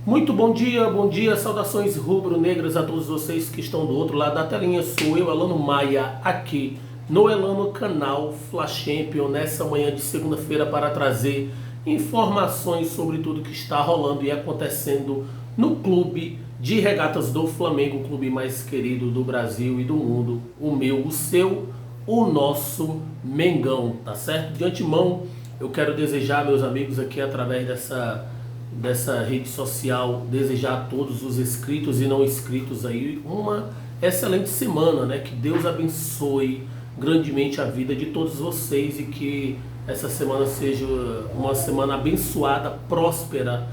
Muito bom dia, saudações rubro-negras a todos vocês que estão do outro lado da telinha. Sou eu, Elano Maia, aqui no Elano Canal Fla Champion, nessa manhã de segunda-feira para trazer informações sobre tudo que está rolando e acontecendo no clube de regatas do Flamengo, o clube mais querido do Brasil e do mundo, o meu, o seu, o nosso Mengão, tá certo? De antemão, eu quero desejar, meus amigos, aqui através dessa rede social, desejar a todos os inscritos e não inscritos aí uma excelente semana, né? Que Deus abençoe grandemente a vida de todos vocês e que essa semana seja uma semana abençoada, próspera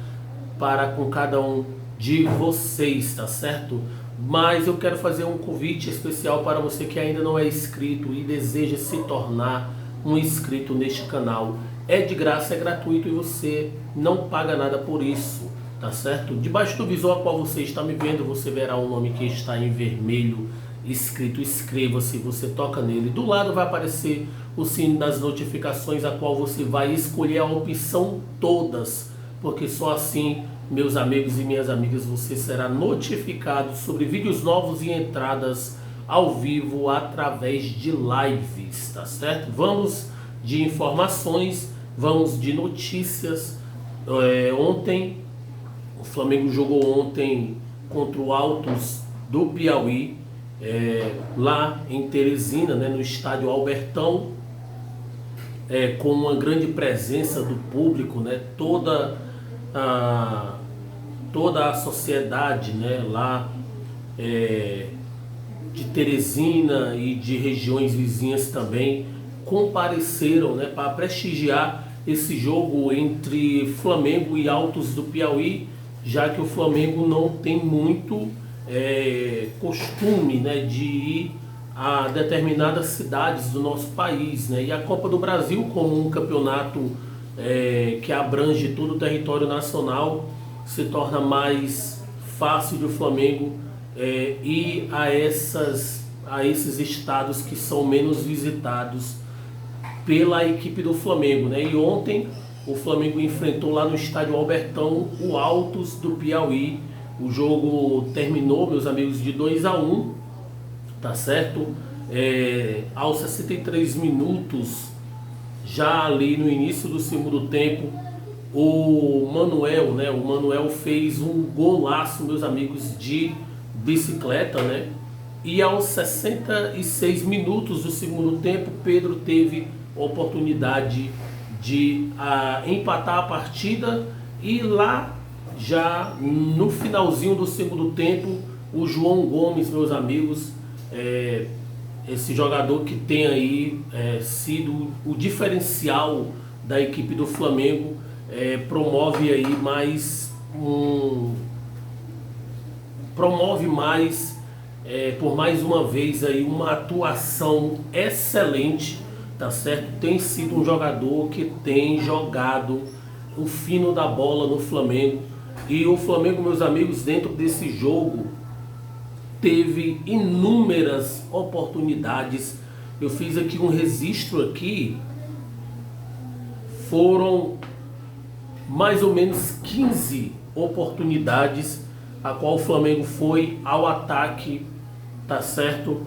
para com cada um de vocês, tá certo? Mas eu quero fazer um convite especial para você que ainda não é inscrito e deseja se tornar um inscrito neste canal. É de graça, é gratuito e você não paga nada por isso, tá certo? Debaixo do visor a qual você está me vendo, você verá um nome que está em vermelho escrito inscreva-se, você toca nele. Do lado vai aparecer o sino das notificações, a qual você vai escolher a opção todas, porque só assim, meus amigos e minhas amigas, você será notificado sobre vídeos novos e entradas ao vivo através de lives, tá certo? Vamos de informações, vamos de notícias. Ontem, o Flamengo jogou ontem contra o Altos do Piauí, lá em Teresina, né, no estádio Albertão, com uma grande presença do público, né, toda a sociedade, né, lá de Teresina e de regiões vizinhas também compareceram, né, para prestigiar esse jogo entre Flamengo e Altos do Piauí, já que o Flamengo não tem muito costume, né, de ir a determinadas cidades do nosso país, né, e a Copa do Brasil, como um campeonato que abrange todo o território nacional, se torna mais fácil do Flamengo ir a esses estados que são menos visitados pela equipe do Flamengo, né? E ontem o Flamengo enfrentou lá no estádio Albertão o Altos do Piauí. O jogo terminou, meus amigos, de 2-1, tá certo? Aos 63 minutos, já ali no início do segundo tempo, o Manuel, né? O Manuel fez um golaço, meus amigos, de bicicleta, né? E aos 66 minutos do segundo tempo, Pedro teve oportunidade de empatar a partida, e lá já no finalzinho do segundo tempo, o João Gomes, meus amigos, esse jogador que tem aí sido o diferencial da equipe do Flamengo, promove aí por mais uma vez aí uma atuação excelente, tá certo? Tem sido um jogador que tem jogado o fino da bola no Flamengo, e o Flamengo, meus amigos, dentro desse jogo teve inúmeras oportunidades. Eu fiz aqui um registro aqui, foram mais ou menos 15 oportunidades a qual o Flamengo foi ao ataque, tá certo?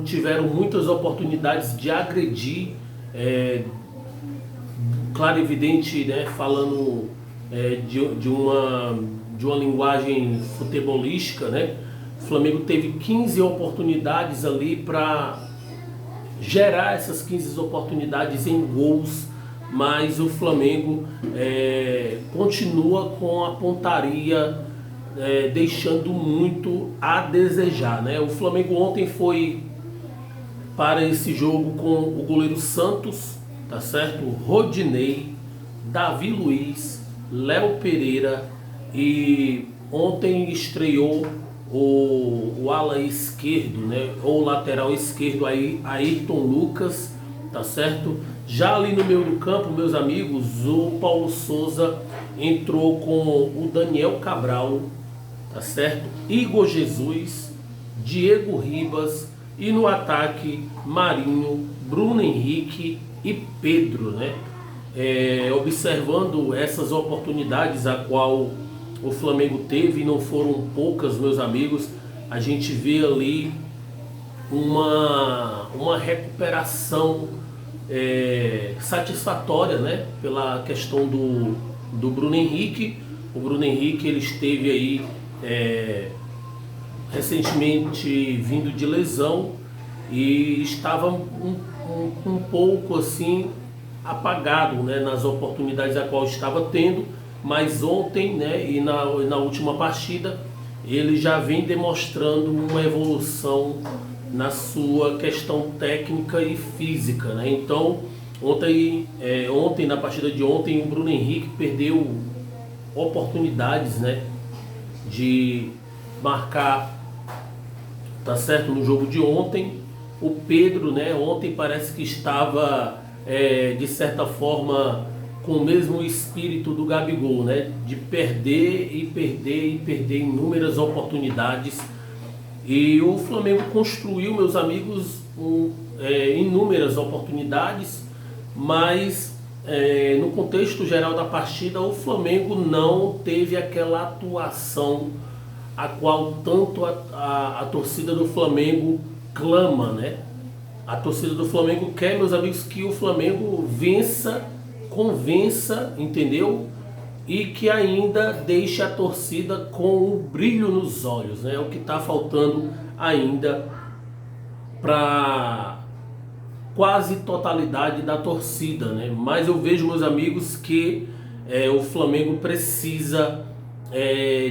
Tiveram muitas oportunidades de agredir, claro, evidente, né, falando de uma linguagem futebolística, né? O Flamengo teve 15 oportunidades ali para gerar essas 15 oportunidades em gols, mas o Flamengo continua com a pontaria deixando muito a desejar, né? O Flamengo ontem foi para esse jogo com o goleiro Santos, tá certo? Rodinei, Davi Luiz, Léo Pereira, e ontem estreou o ala esquerdo, né? Ou lateral esquerdo aí, Ayrton Lucas, tá certo? Já ali no meio do campo, meus amigos, o Paulo Souza entrou com o Daniel Cabral, tá certo? Igor Jesus, Diego Ribas, e no ataque Marinho, Bruno Henrique e Pedro, né? observando essas oportunidades a qual o Flamengo teve, e não foram poucas, meus amigos, a gente vê ali uma recuperação satisfatória, né, pela questão do Bruno Henrique. O Bruno Henrique, ele esteve aí recentemente vindo de lesão e estava um pouco assim apagado, né, nas oportunidades a qual estava tendo, mas ontem, né, e na última partida ele já vem demonstrando uma evolução na sua questão técnica e física, né? Então ontem na partida de ontem, o Bruno Henrique perdeu oportunidades, né, de marcar, tá certo, no jogo de ontem. O Pedro, né, ontem parece que estava de certa forma com o mesmo espírito do Gabigol, né, de perder e perder e perder inúmeras oportunidades. E o Flamengo construiu, meus amigos, inúmeras oportunidades, mas no contexto geral da partida, o Flamengo não teve aquela atuação a qual tanto a torcida do Flamengo clama, né? A torcida do Flamengo quer, meus amigos, que o Flamengo vença, convença, entendeu? E que ainda deixe a torcida com um brilho nos olhos, né? É o que está faltando ainda para quase totalidade da torcida, né? Mas eu vejo, meus amigos, que o Flamengo precisa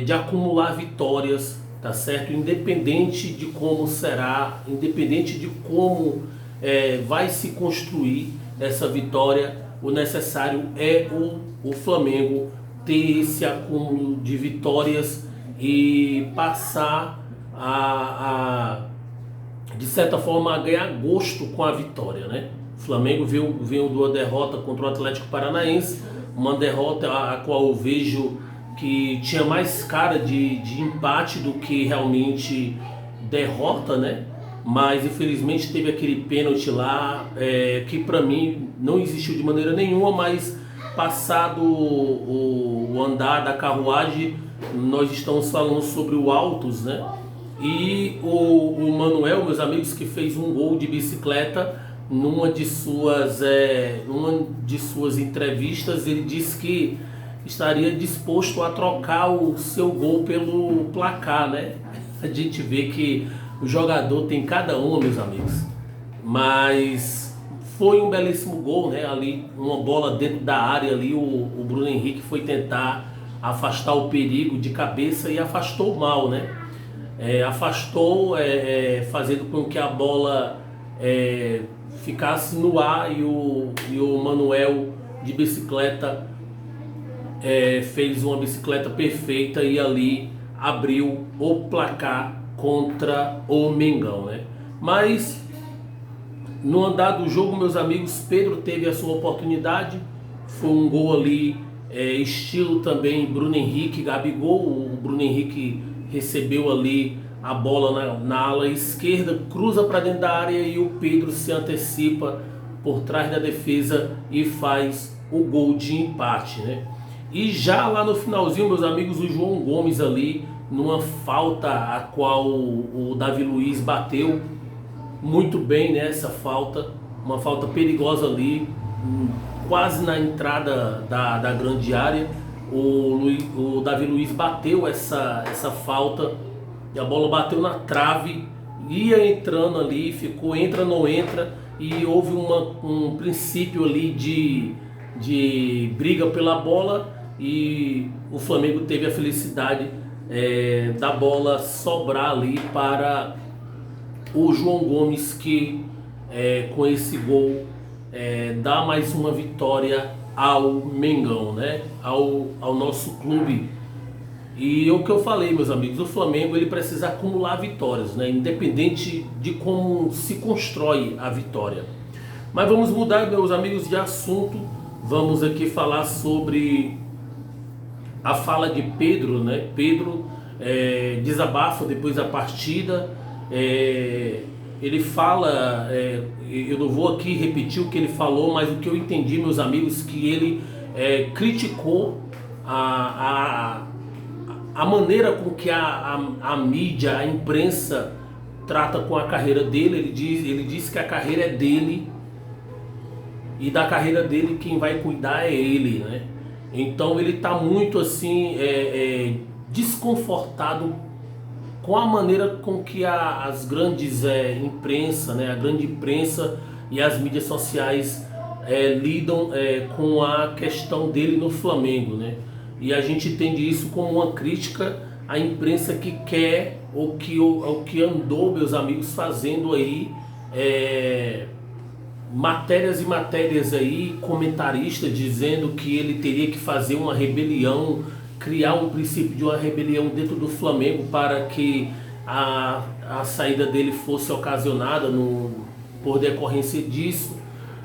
de acumular vitórias, tá certo? Independente de como será, independente de como vai se construir essa vitória, o necessário é o Flamengo ter esse acúmulo de vitórias e passar de certa forma a ganhar gosto com a vitória, né? O Flamengo veio de uma derrota contra o Atlético Paranaense, uma derrota a qual eu vejo que tinha mais cara de empate do que realmente derrota, né? Mas infelizmente teve aquele pênalti lá que para mim não existiu de maneira nenhuma, mas passado o andar da carruagem, nós estamos falando sobre o Altos, né? E o Manuel, meus amigos, que fez um gol de bicicleta, numa de suas entrevistas, ele disse que estaria disposto a trocar o seu gol pelo placar, né? A gente vê que o jogador tem cada uma, meus amigos. Mas foi um belíssimo gol, né? Ali, uma bola dentro da área ali, o Bruno Henrique foi tentar afastar o perigo de cabeça e afastou mal, né? Afastou, fazendo com que a bola ficasse no ar, e o Manuel de bicicleta fez uma bicicleta perfeita e ali abriu o placar contra o Mengão, né? Mas no andar do jogo, meus amigos, Pedro teve a sua oportunidade, foi um gol ali estilo também Bruno Henrique, Gabigol. O Bruno Henrique recebeu ali a bola na ala esquerda, cruza para dentro da área e o Pedro se antecipa por trás da defesa e faz o gol de empate, né? E já lá no finalzinho, meus amigos, o João Gomes ali, numa falta a qual o Davi Luiz bateu muito bem, né, essa falta, uma falta perigosa ali, quase na entrada da grande área. O Davi Luiz bateu essa falta e a bola bateu na trave, ia entrando ali, ficou entra, não entra, e houve um princípio ali de briga pela bola, e o Flamengo teve a felicidade da bola sobrar ali para o João Gomes, que com esse gol dá mais uma vitória ao Mengão, né? Ao nosso clube. E o que eu falei, meus amigos, o Flamengo ele precisa acumular vitórias, né? Independente de como se constrói a vitória. Mas vamos mudar, meus amigos, de assunto. Vamos aqui falar sobre a fala de Pedro, né? Pedro desabafa depois da partida, ele fala, eu não vou aqui repetir o que ele falou, mas o que eu entendi, meus amigos, que ele criticou a maneira com que a mídia, a imprensa trata com a carreira dele. Ele diz que a carreira é dele e da carreira dele quem vai cuidar é ele, né? Então ele está muito assim desconfortado com a maneira com que as grandes imprensa, né, a grande imprensa e as mídias sociais lidam com a questão dele no Flamengo, né? E a gente entende isso como uma crítica à imprensa que quer o que andou, meus amigos, fazendo aí matérias e matérias aí, comentaristas dizendo que ele teria que fazer uma rebelião, criar um princípio de uma rebelião dentro do Flamengo para que a saída dele fosse ocasionada por decorrência disso.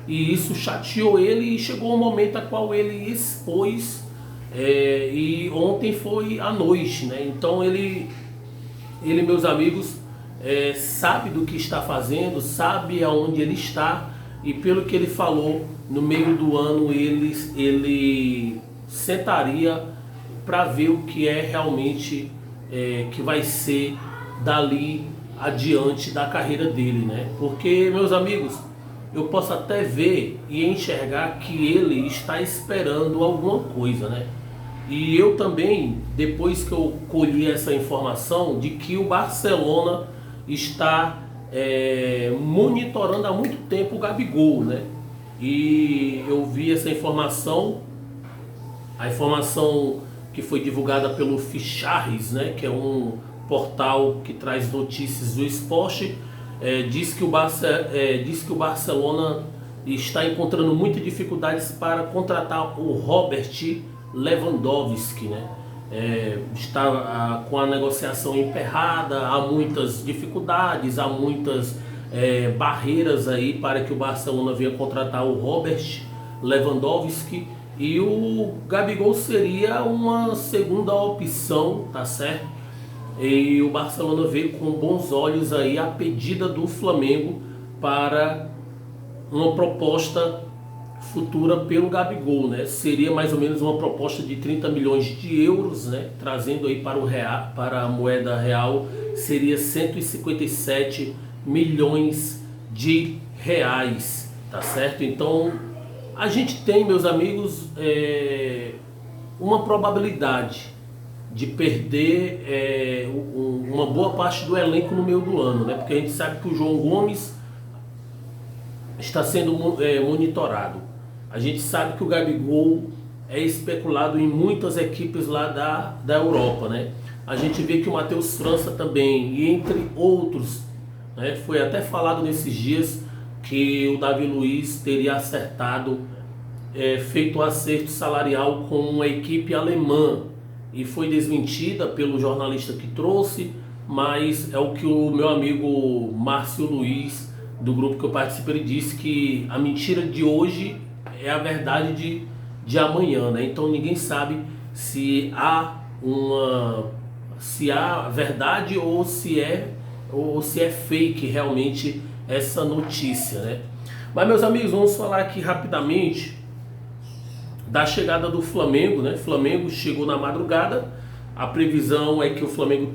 E isso chateou ele e chegou um momento a qual ele expôs, e ontem foi à noite, né? Então ele, meus amigos, sabe do que está fazendo, sabe aonde ele está, e pelo que ele falou, no meio do ano ele sentaria para ver o que é realmente que vai ser dali adiante da carreira dele, né? Porque, meus amigos, eu posso até ver e enxergar que ele está esperando alguma coisa, né? E eu também, depois que eu colhi essa informação de que o Barcelona está monitorando há muito tempo o Gabigol, né? E eu vi essa informação, a informação que foi divulgada pelo Ficharris, né? Que é um portal que traz notícias do esporte. Diz que o Barcelona está encontrando muitas dificuldades para contratar o Robert Lewandowski, né? Está com a negociação emperrada, há muitas dificuldades, há muitas barreiras aí para que o Barcelona venha contratar o Robert Lewandowski, e o Gabigol seria uma segunda opção, tá certo? E o Barcelona vê com bons olhos aí a pedida do Flamengo para uma proposta futura pelo Gabigol, né? Seria mais ou menos uma proposta de 30 milhões de euros, né? Trazendo aí para o real, para a moeda real, seria 157 milhões de reais, tá certo? Então a gente tem, meus amigos, uma probabilidade de perder uma boa parte do elenco no meio do ano, né? Porque a gente sabe que o João Gomes está sendo monitorado. A gente sabe que o Gabigol é especulado em muitas equipes lá da Europa, né? A gente vê que o Matheus França também, e entre outros, né? Foi até falado nesses dias que o Davi Luiz teria acertado, feito um acerto salarial com uma equipe alemã, e foi desmentida pelo jornalista que trouxe, mas é o que o meu amigo Márcio Luiz, do grupo que eu participo, ele disse que a mentira de hoje é a verdade de amanhã, né? Então ninguém sabe se há verdade ou se é fake realmente essa notícia, né? Mas, meus amigos, vamos falar aqui rapidamente da chegada do Flamengo, né? Flamengo chegou na madrugada. A previsão é que o Flamengo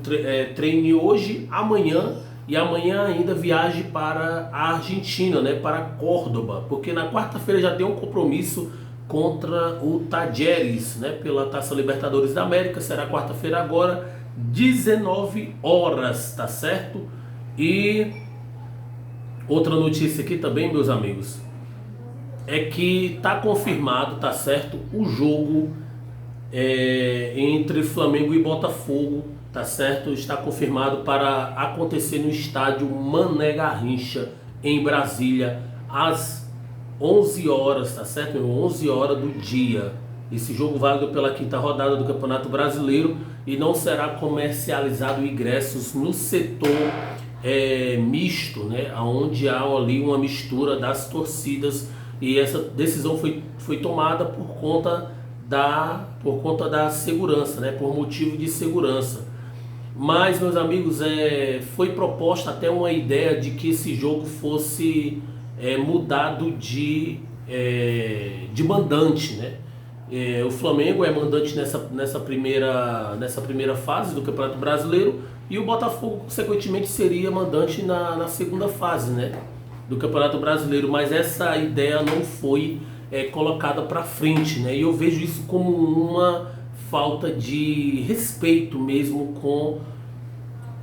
treine hoje, amanhã, e amanhã ainda viaje para a Argentina, né? Para Córdoba, porque na quarta-feira já tem um compromisso contra o Talleres, né? Pela Taça Libertadores da América. Será quarta-feira agora, 19 horas, tá certo? E outra notícia aqui também, meus amigos, é que está confirmado, tá certo, o jogo entre Flamengo e Botafogo, tá certo? Está confirmado para acontecer no estádio Mané Garrincha, em Brasília, às 11 horas, tá certo? 11 horas do dia. Esse jogo válido pela quinta rodada do Campeonato Brasileiro, e não será comercializado ingressos no setor misto, né? Onde há ali uma mistura das torcidas. E essa decisão foi tomada por conta da segurança, né? Por motivo de segurança. Mas, meus amigos, foi proposta até uma ideia de que esse jogo fosse mudado de mandante, né? O Flamengo é mandante nessa primeira fase do Campeonato Brasileiro e o Botafogo, consequentemente, seria mandante na segunda fase, né, do Campeonato Brasileiro. Mas essa ideia não foi colocada para frente, né? E eu vejo isso como uma falta de respeito mesmo com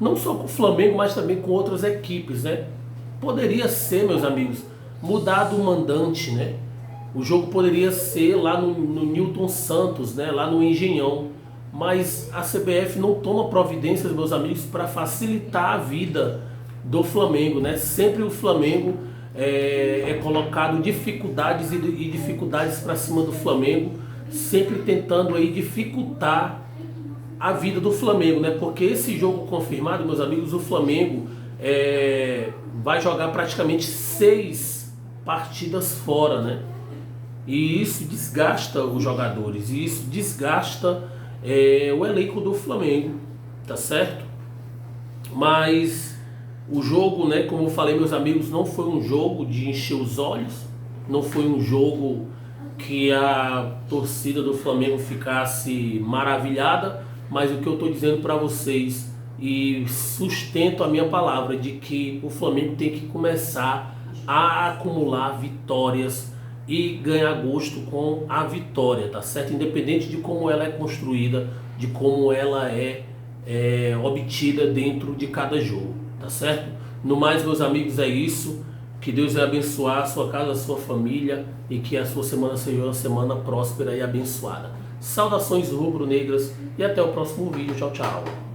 não só com o Flamengo, mas também com outras equipes, né? Poderia ser, meus amigos, mudado o mandante, né? O jogo poderia ser lá no Newton Santos, né? Lá no Engenhão. Mas a CBF não toma providências, meus amigos, para facilitar a vida do Flamengo, né? Sempre o Flamengo é colocado dificuldades e dificuldades para cima do Flamengo, sempre tentando aí dificultar a vida do Flamengo, né? Porque esse jogo confirmado, meus amigos, o Flamengo vai jogar praticamente 6 partidas fora, né? E isso desgasta os jogadores, e isso desgasta o elenco do Flamengo, tá certo? Mas o jogo, né, como eu falei, meus amigos, não foi um jogo de encher os olhos, não foi um jogo que a torcida do Flamengo ficasse maravilhada, mas o que eu estou dizendo para vocês, e sustento a minha palavra, de que o Flamengo tem que começar a acumular vitórias e ganhar gosto com a vitória, tá certo? Independente de como ela é construída, de como ela é obtida dentro de cada jogo, tá certo? No mais, meus amigos, é isso. Que Deus vai abençoar a sua casa, a sua família, e que a sua semana seja uma semana próspera e abençoada. Saudações rubro-negras e até o próximo vídeo. Tchau, tchau.